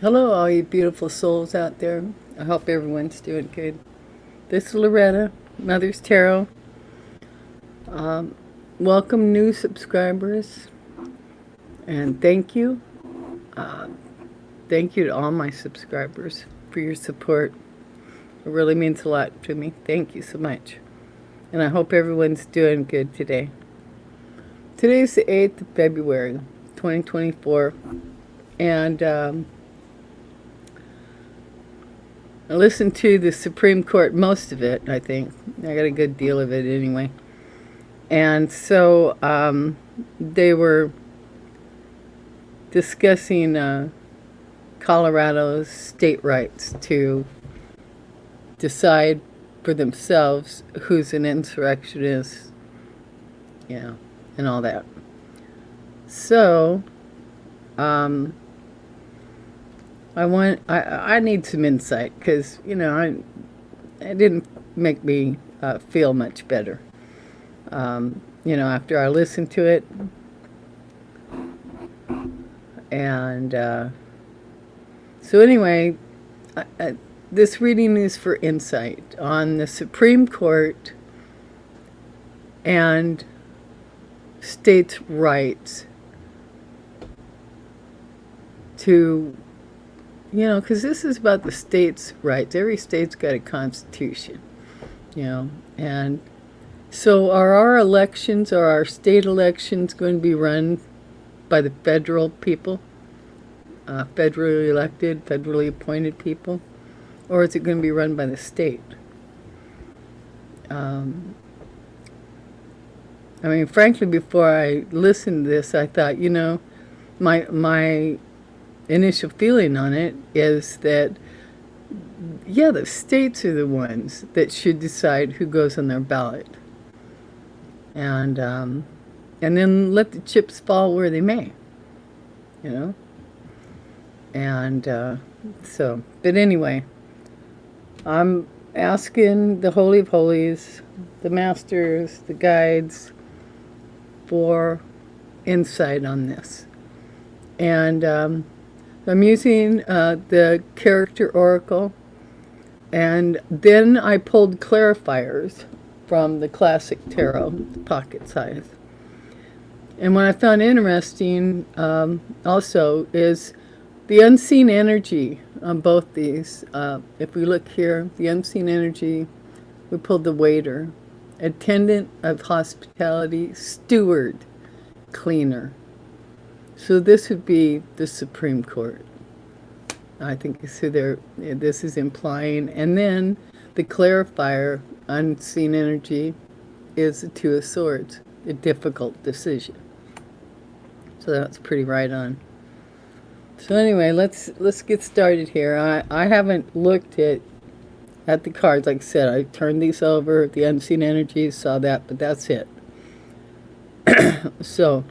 Hello, all you beautiful souls out there. I hope everyone's doing good. This is Loretta, Mother's Tarot. Welcome, new subscribers, and thank you. Thank you to all my subscribers for your support. It really means a lot to me. Thank you so much. And I hope everyone's doing good today. Today's the 8th of February, 2024, and I listened to the Supreme Court, most of it, I think. I got a good deal of it anyway. And so they were discussing Colorado's state rights to decide for themselves who's an insurrectionist, and all that. So I need some insight because it didn't make me feel much better. After I listened to it, and so anyway, this reading is for insight on the Supreme Court and states' rights to, because this is about the states' rights. Every state's got a constitution, and so are our state elections going to be run by the federal people, federally elected, federally appointed people, or is it going to be run by the state? Frankly, before I listened to this, I thought, my initial feeling on it is that, yeah, the states are the ones that should decide who goes on their ballot, and then let the chips fall where they may, and but anyway, I'm asking the Holy of Holies, the masters, the guides, for insight on this. And I'm using the character oracle, and then I pulled clarifiers from the classic tarot, the pocket size. And what I found interesting also is the unseen energy on both these. If we look here, the unseen energy, we pulled the waiter, attendant of hospitality, steward, cleaner. So this would be the Supreme Court. I think is who this is implying. And then the clarifier, unseen energy, is the Two of Swords, a difficult decision. So that's pretty right on. So anyway, let's get started here. I haven't looked at the cards. Like I said, I turned these over. The unseen energies, saw that, but that's it. So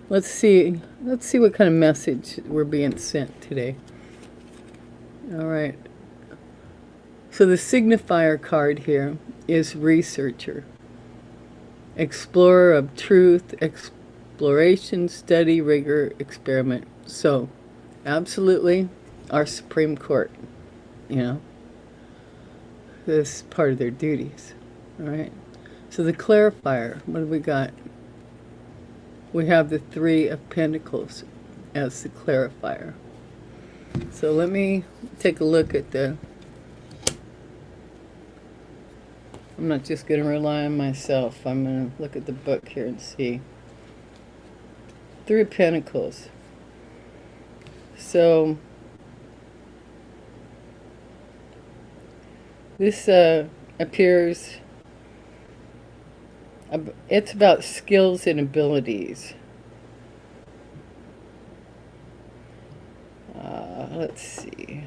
let's see what kind of message we're being sent today. All right. So the signifier card here is researcher, explorer of truth, exploration, study, rigor, experiment. So absolutely our Supreme Court, this is part of their duties. All right. So the clarifier, what do we got? We have the Three of Pentacles as the clarifier. So let me take a look at I'm not just going to rely on myself. I'm going to look at the book here and see. Three of Pentacles. So this appears, it's about skills and abilities. Let's see.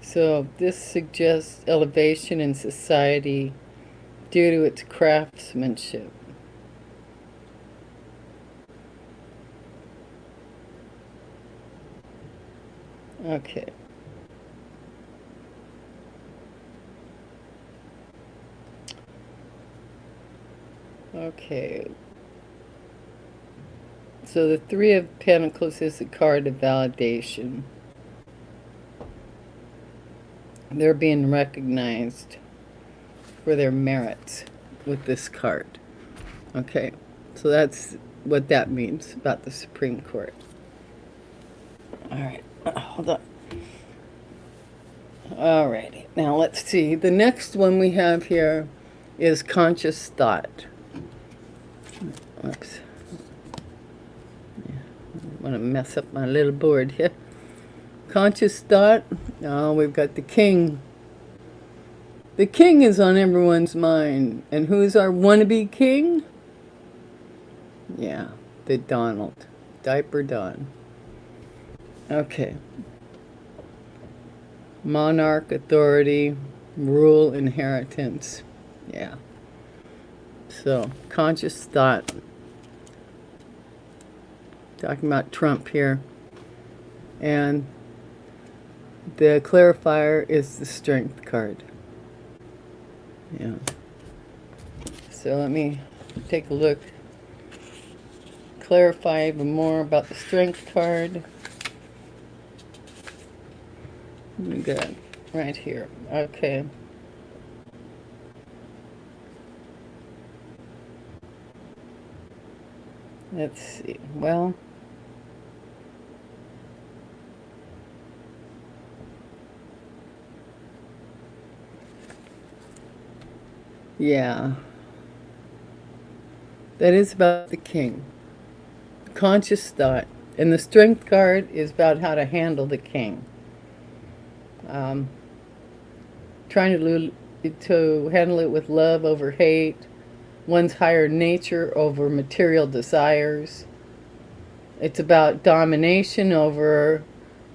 So this suggests elevation in society due to its craftsmanship. Okay. Okay. So the Three of Pentacles is a card of validation. They're being recognized for their merits with this card. Okay, so that's what that means about the Supreme Court. All right, hold on. Alrighty, now let's see. The next one we have here is conscious thought. Oops. Yeah, I want to mess up my little board here. Conscious thought. Oh, we've got the King. The King is on everyone's mind. And who's our wannabe king? Yeah, the Donald. Diaper Don. Okay. Monarch, authority, rule, inheritance. Yeah. So, conscious thought. Talking about Trump here. And the clarifier is the Strength card. Yeah. So let me take a look. Clarify even more about the Strength card. We got right here. Okay. Let's see. Well, yeah. That is about the King. Conscious thought. And the Strength card is about how to handle the King. Trying to handle it with love over hate, one's higher nature over material desires. It's about domination over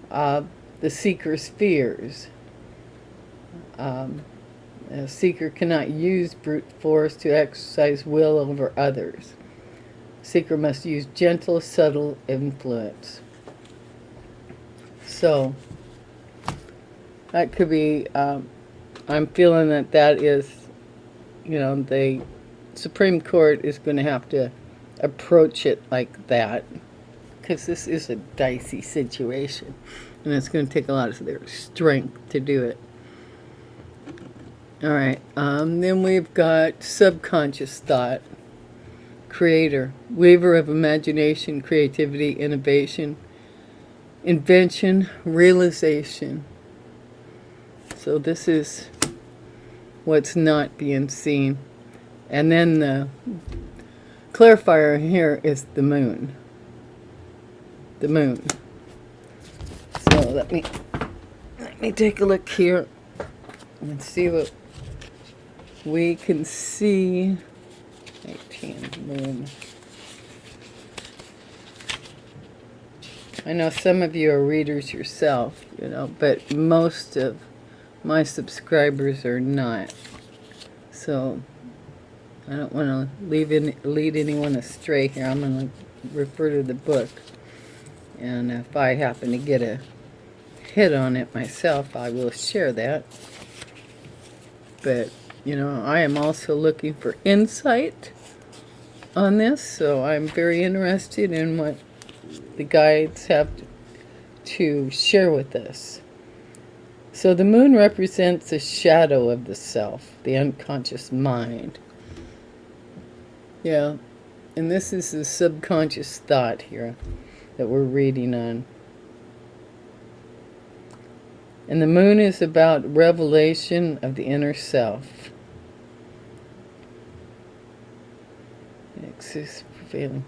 the seeker's fears. A seeker cannot use brute force to exercise will over others. Seeker must use gentle, subtle influence. So, that could be, I'm feeling that is, the Supreme Court is going to have to approach it like that, because this is a dicey situation, and it's going to take a lot of their strength to do it. All right, then we've got subconscious thought, creator, weaver of imagination, creativity, innovation, invention, realization. So this is what's not being seen. And then the clarifier here is the moon. The moon. So let me take a look here and see what we can see. 18 moon. I know some of you are readers yourself, but most of my subscribers are not. So I don't want to lead anyone astray here. I'm going to refer to the book. And if I happen to get a hit on it myself, I will share that. But, I am also looking for insight on this, so I'm very interested in what the guides have to share with us. So the moon represents a shadow of the self, the unconscious mind. Yeah, and this is the subconscious thought here that we're reading on. And the moon is about revelation of the inner self. Exists prevailing.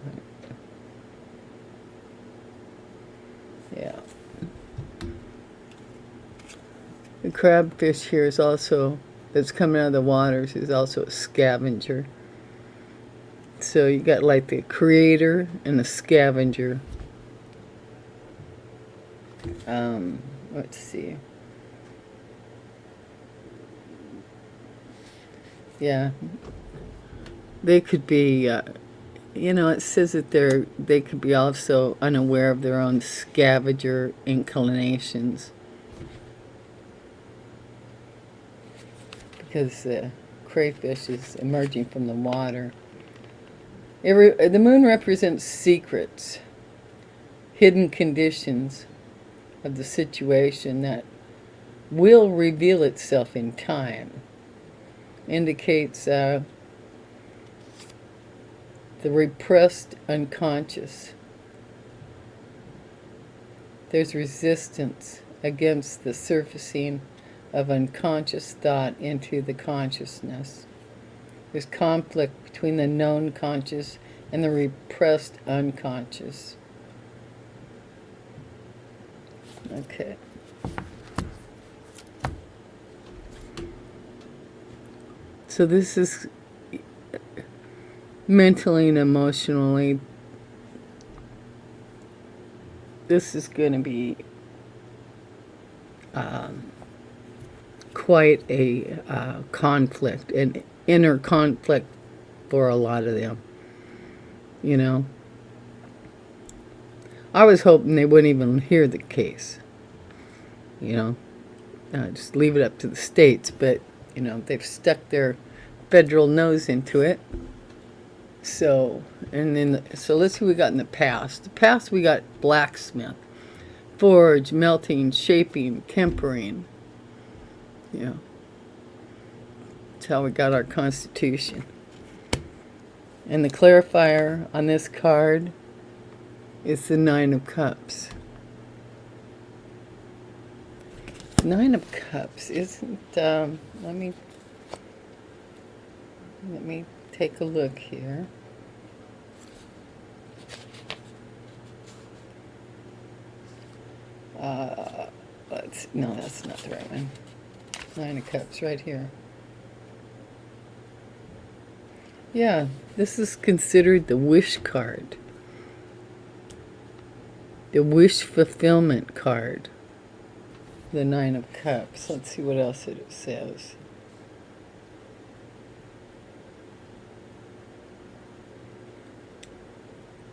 Yeah. The crabfish here is also, that's coming out of the waters, is also a scavenger. So you got like the creator and the scavenger. Let's see. Yeah. They could be, it says that they could be also unaware of their own scavenger inclinations. Because the crayfish is emerging from the water. The moon represents secrets, hidden conditions of the situation that will reveal itself in time. Indicates the repressed unconscious. There's resistance against the surfacing of unconscious thought into the consciousness. There's conflict between the known conscious and the repressed unconscious. Okay. So this is mentally and emotionally, this is going to be quite a conflict, an inner conflict for a lot of them. You know, I was hoping they wouldn't even hear the case. You know, just leave it up to the states, but you know, they've stuck their federal nose into it. So, and then, so let's see what we got in the past. The past we got blacksmith, forge, melting, shaping, tempering. You know, that's how we got our Constitution. And the clarifier on this card is the Nine of Cups. Nine of Cups isn't, let me take a look here. No, that's not the right one. Nine of Cups right here. Yeah, this is considered the wish card. The wish fulfillment card. The Nine of Cups. Let's see what else it says.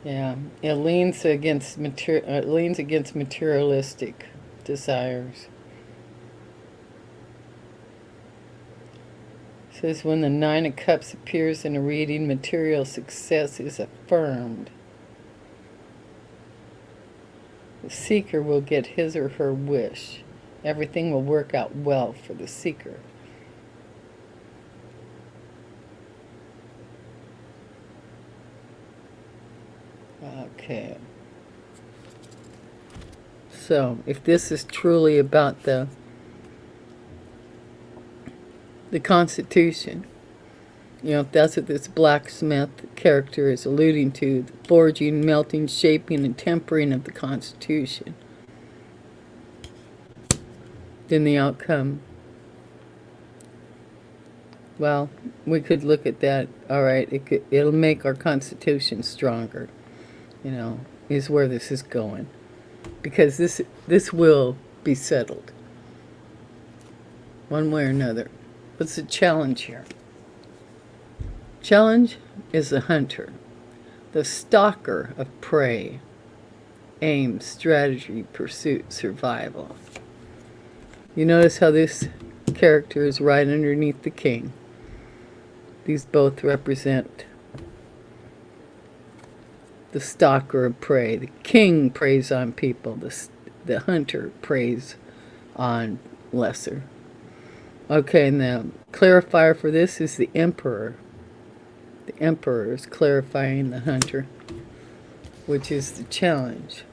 Yeah, it leans against materialistic desires. It says when the Nine of Cups appears in a reading, material success is affirmed. The seeker will get his or her wish. Everything will work out well for the seeker. Okay. So, if this is truly about the Constitution, you know, if that's what this blacksmith character is alluding to, the forging, melting, shaping, and tempering of the Constitution, then the outcome, well, we could look at that. All right, it'll make our Constitution stronger, you know, is where this is going, because this will be settled one way or another. What's the challenge here? Challenge is the hunter, the stalker of prey, aim, strategy, pursuit, survival. You notice how this character is right underneath the king. These both represent the stalker of prey. The king preys on people. The hunter preys on lesser. Okay, and the clarifier for this is the emperor. The emperor is clarifying the hunter, which is the challenge.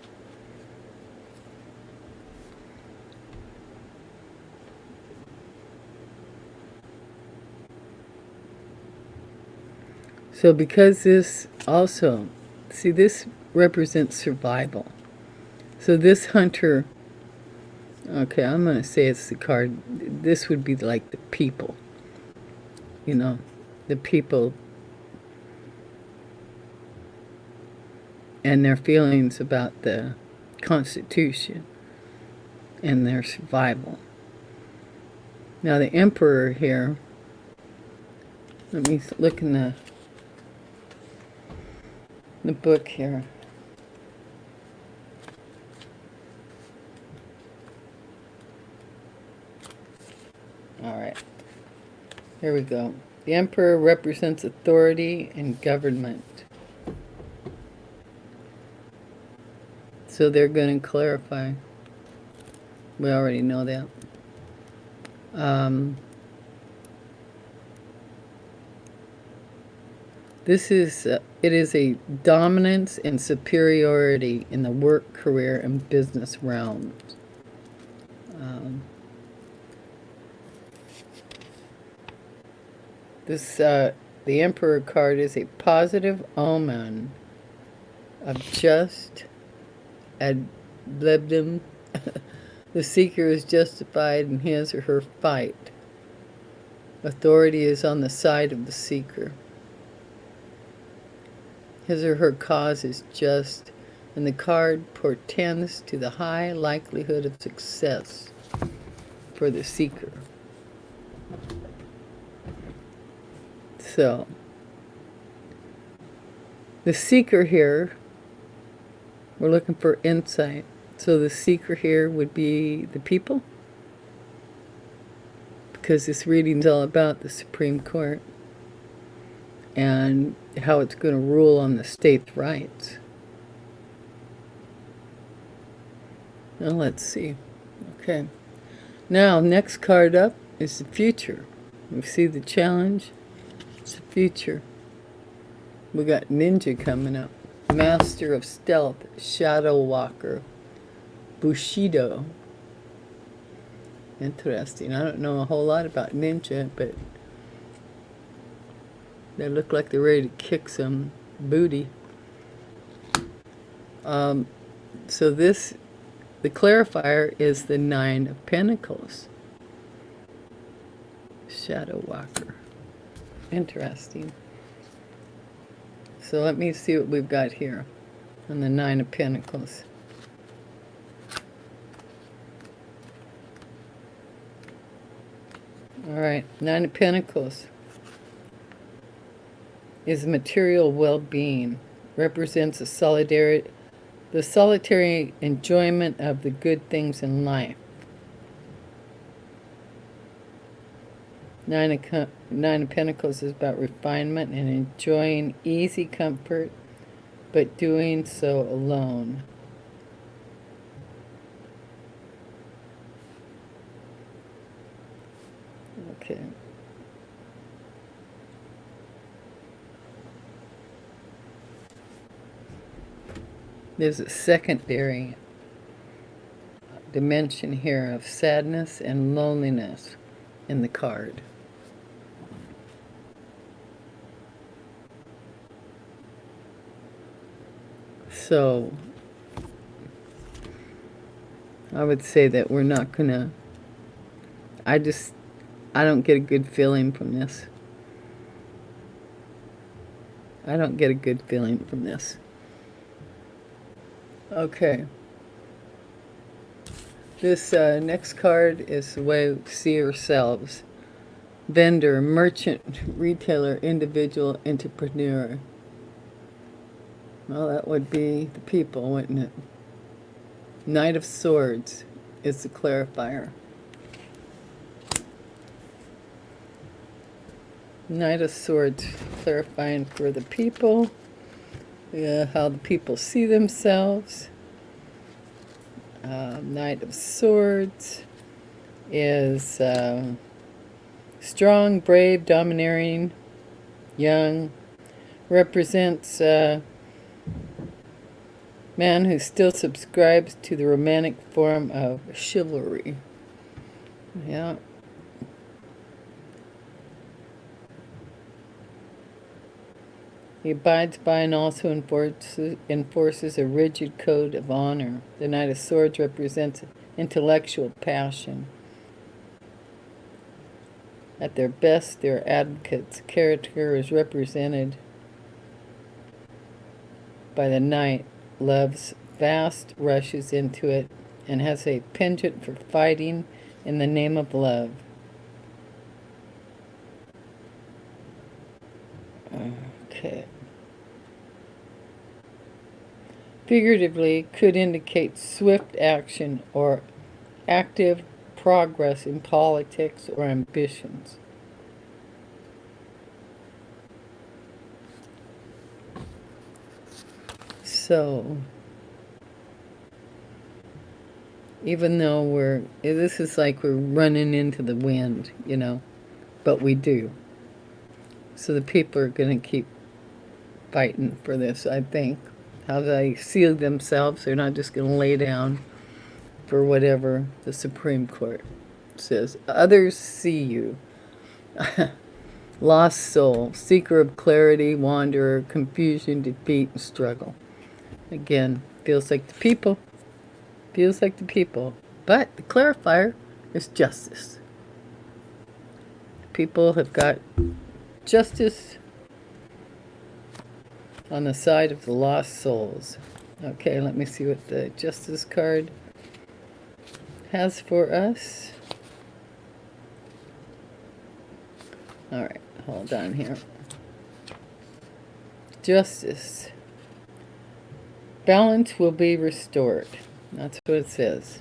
So because this also, see, this represents survival. So this hunter, okay, I'm going to say it's the card, this would be like the people, you know, the people and their feelings about the Constitution and their survival. Now the emperor here, let me look in the book here. All right, here we go. The emperor represents authority and government. So they're going to clarify. We already know that. It is a dominance and superiority in the work, career, and business realms. The Emperor card is a positive omen of just ad libitum. The seeker is justified in his or her fight. Authority is on the side of the seeker. His or her cause is just, and the card portends to the high likelihood of success for the seeker. So, the seeker here, we're looking for insight. So the seeker here would be the people, because this reading's all about the Supreme Court and how it's going to rule on the states' rights. Now let's see. Okay. Now, next card up is the future. We see the challenge. It's the future. We got Ninja coming up. Master of Stealth, Shadow Walker, Bushido. Interesting. I don't know a whole lot about Ninja, but they look like they're ready to kick some booty. So the clarifier is the Nine of Pentacles. Shadow Walker. Interesting. So let me see what we've got here on the Nine of Pentacles. All right, Nine of Pentacles is material well-being. Represents the solitary enjoyment of the good things in life. Nine of Pentacles is about refinement and enjoying easy comfort, but doing so alone. Okay. There's a secondary dimension here of sadness and loneliness in the card. So I would say that we're not gonna, I don't get a good feeling from this. I don't get a good feeling from this. Okay. This next card is the way we see ourselves. Vendor, merchant, retailer, individual, entrepreneur. Well, that would be the people, wouldn't it? Knight of Swords is the clarifier. Knight of Swords clarifying for the people, how the people see themselves. Knight of Swords is strong, brave, domineering, young. Represents man who still subscribes to the romantic form of chivalry. Yeah. He abides by and also enforces a rigid code of honor. The Knight of Swords represents intellectual passion. At their best, they're advocates. Character is represented by the Knight. Loves fast, rushes into it, and has a penchant for fighting in the name of love. Okay. Figuratively, could indicate swift action or active progress in politics or ambitions. So, Even though this is like we're running into the wind, but we do. So the people are going to keep fighting for this, I think. How they see themselves, they're not just going to lay down for whatever the Supreme Court says. Others see you. Lost soul, seeker of clarity, wanderer, confusion, defeat, and struggle. Again, feels like the people. Feels like the people. But the clarifier is justice. People have got justice on the side of the lost souls. Okay, let me see what the justice card has for us. All right, hold on here. Justice. Balance will be restored. That's what it says.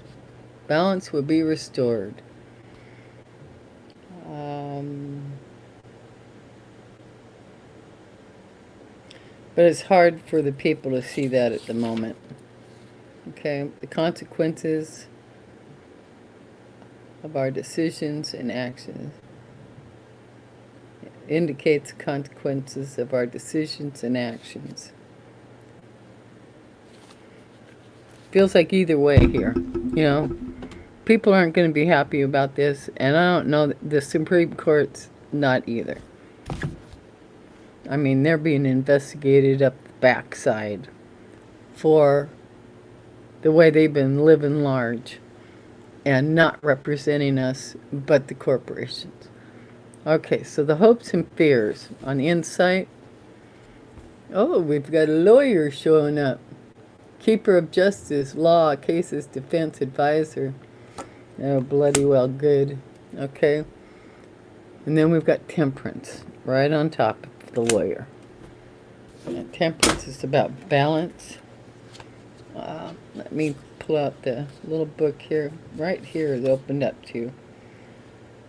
Balance will be restored. But it's hard for the people to see that at the moment. Okay, the consequences of our decisions and actions. It indicates consequences of our decisions and actions. Feels like either way here, people aren't going to be happy about this, and I don't know, the Supreme Court's not either. I mean, they're being investigated up the backside for the way they've been living large and not representing us but the corporations. Okay, so the hopes and fears on insight. Oh, we've got a lawyer showing up. Keeper of justice, law, cases, defense, advisor. Oh, bloody well good. Okay. And then we've got temperance right on top of the lawyer. And temperance is about balance. Let me pull out the little book here. Right here is opened up to.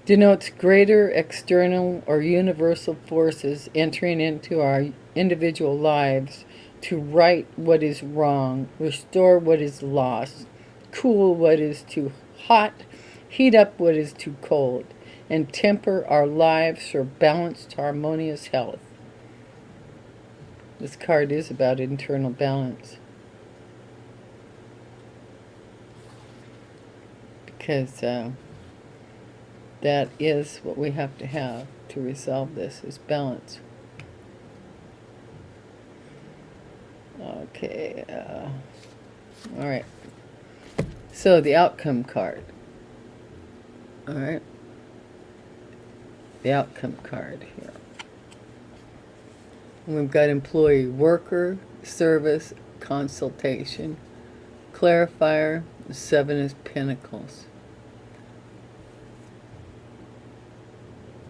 Denotes greater external or universal forces entering into our individual lives to right what is wrong, restore what is lost, cool what is too hot, heat up what is too cold, and temper our lives for balanced, harmonious health. This card is about internal balance. Because that is what we have to resolve this, is balance. Okay, all right. So the outcome card. All right. The outcome card here. And we've got employee, worker, service, consultation, clarifier, 7 is Pentacles.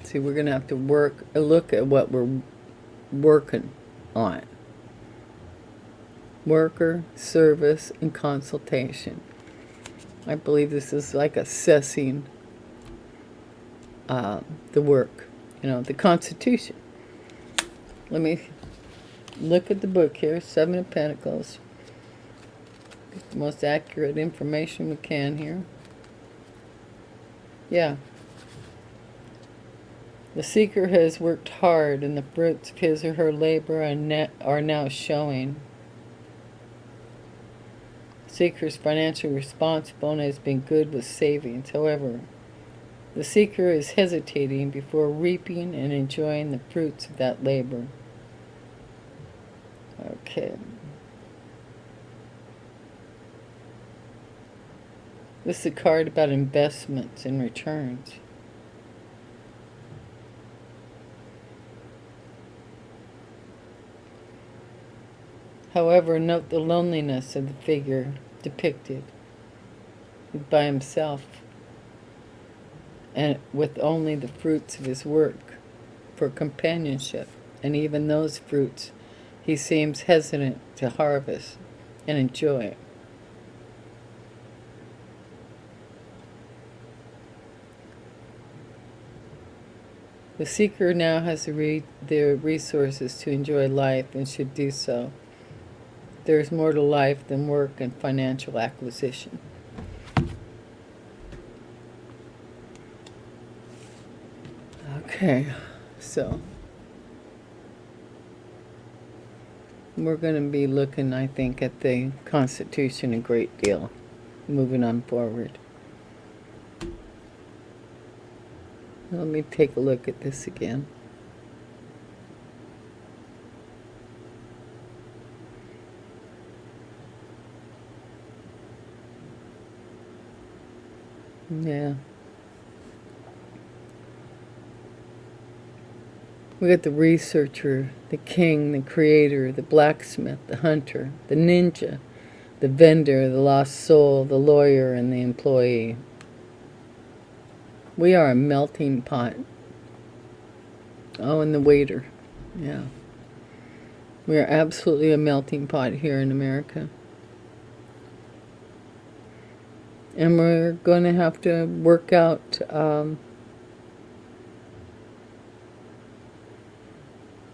See, we're going to have to look at what we're working on. Worker, service, and consultation. I believe this is like assessing the work, the Constitution. Let me look at the book here, 7 of Pentacles. Get the most accurate information we can here. Yeah. The seeker has worked hard, and the fruits of his or her labor are now showing. Seeker's financial responsibility has been good with savings. However, the seeker is hesitating before reaping and enjoying the fruits of that labor. Okay. This is a card about investments and returns. However, note the loneliness of the figure depicted by himself and with only the fruits of his work for companionship, and even those fruits he seems hesitant to harvest and enjoy. The seeker now has the resources to enjoy life and should do so. There is more to life than work and financial acquisition. Okay, so we're going to be looking, I think, at the Constitution a great deal, moving on forward. Let me take a look at this again. Yeah. We got the researcher, the king, the creator, the blacksmith, the hunter, the ninja, the vendor, the lost soul, the lawyer, and the employee. We are a melting pot. Oh, and the waiter. Yeah. We are absolutely a melting pot here in America. And we're going to have to work out,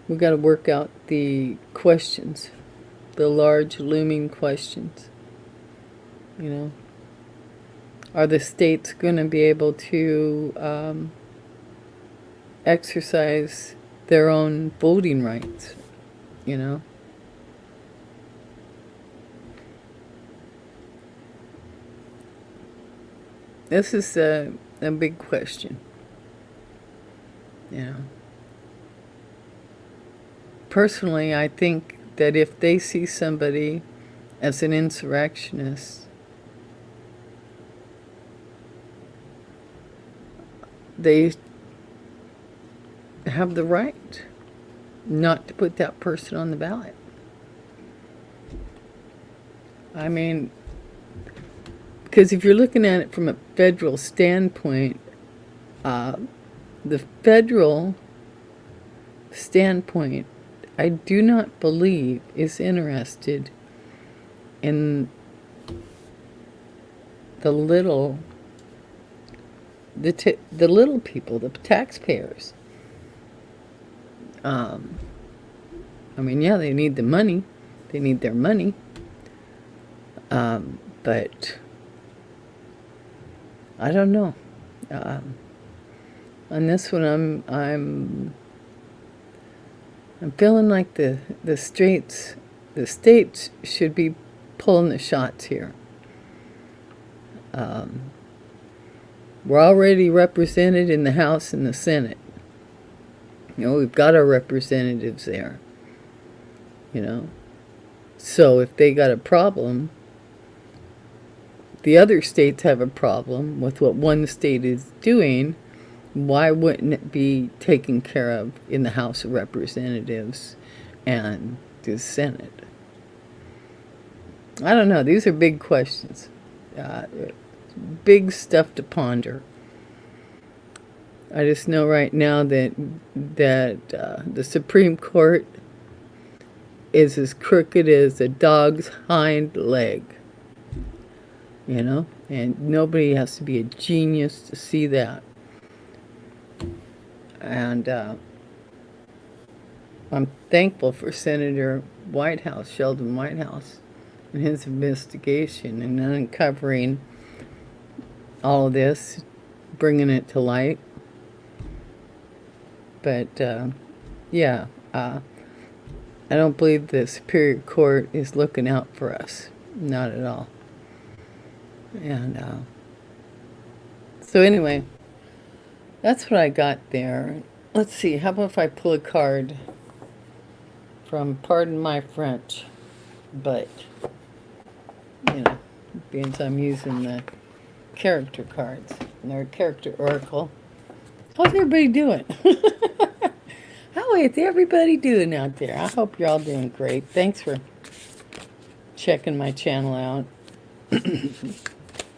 we've got to work out the questions, the large looming questions. You know, are the states going to be able to exercise their own voting rights? You know, this is a big question. You know, personally, I think that if they see somebody as an insurrectionist, they have the right not to put that person on the ballot. I mean, because if you're looking at it from a federal standpoint, the federal standpoint, I do not believe is interested in the little people, the taxpayers. I mean, yeah, they need the money. They need their money. But I don't know. On this one, I'm feeling like the states should be pulling the shots here. We're already represented in the House and the Senate. You know, we've got our representatives there. You know, so if they got a problem, the other states have a problem with what one state is doing. Why wouldn't it be taken care of in the House of Representatives and the Senate? I don't know. These are big questions. Big stuff to ponder. I just know right now that the Supreme Court is as crooked as a dog's hind leg. You know? And nobody has to be a genius to see that. And I'm thankful for Senator Whitehouse, Sheldon Whitehouse, and his investigation and uncovering all of this, bringing it to light. But, yeah, I don't believe the Superior Court is looking out for us. Not at all. And so anyway, that's what I got there. Let's see, how about if I pull a card from, pardon my French, but, you know, being I'm using the character cards, and they're character oracle. How's everybody doing? How is everybody doing out there? I hope you're all doing great. Thanks for checking my channel out.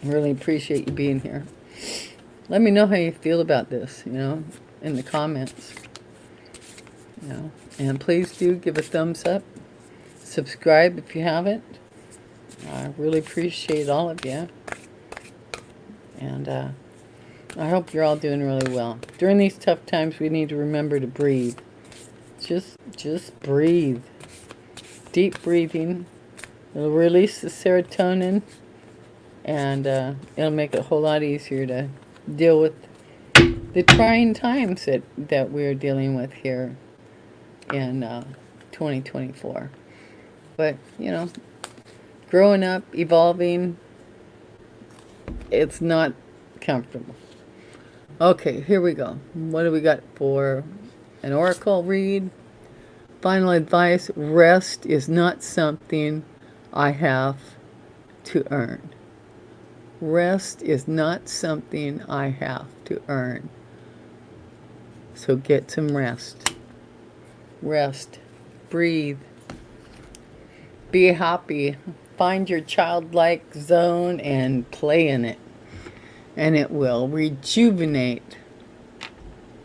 Really appreciate you being here. Let me know how you feel about this, you know, in the comments. You know, and please do give a thumbs up. Subscribe if you haven't. I really appreciate all of you. And I hope you're all doing really well. During these tough times, we need to remember to breathe. Just breathe. Deep breathing. It'll release the serotonin, and it'll make it a whole lot easier to deal with the trying times that we're dealing with here in 2024. But, you know, growing up, evolving, it's not comfortable. Okay, here we go. What do we got for an oracle read? Final advice: rest is not something I have to earn. Rest is not something I have to earn. So get some rest. Rest. Breathe. Be happy. Find your childlike zone and play in it. And it will rejuvenate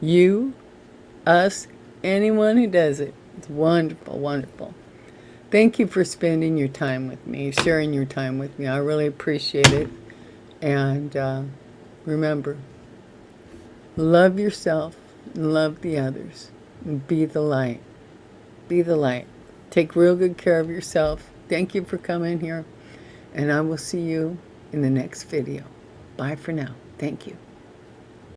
you, us, anyone who does it. It's wonderful, wonderful. Thank you for spending your time with me, sharing your time with me. I really appreciate it. And remember, love yourself, love the others, and be the light. Be the light. Take real good care of yourself. Thank you for coming here, and I will see you in the next video. Bye for now. Thank you.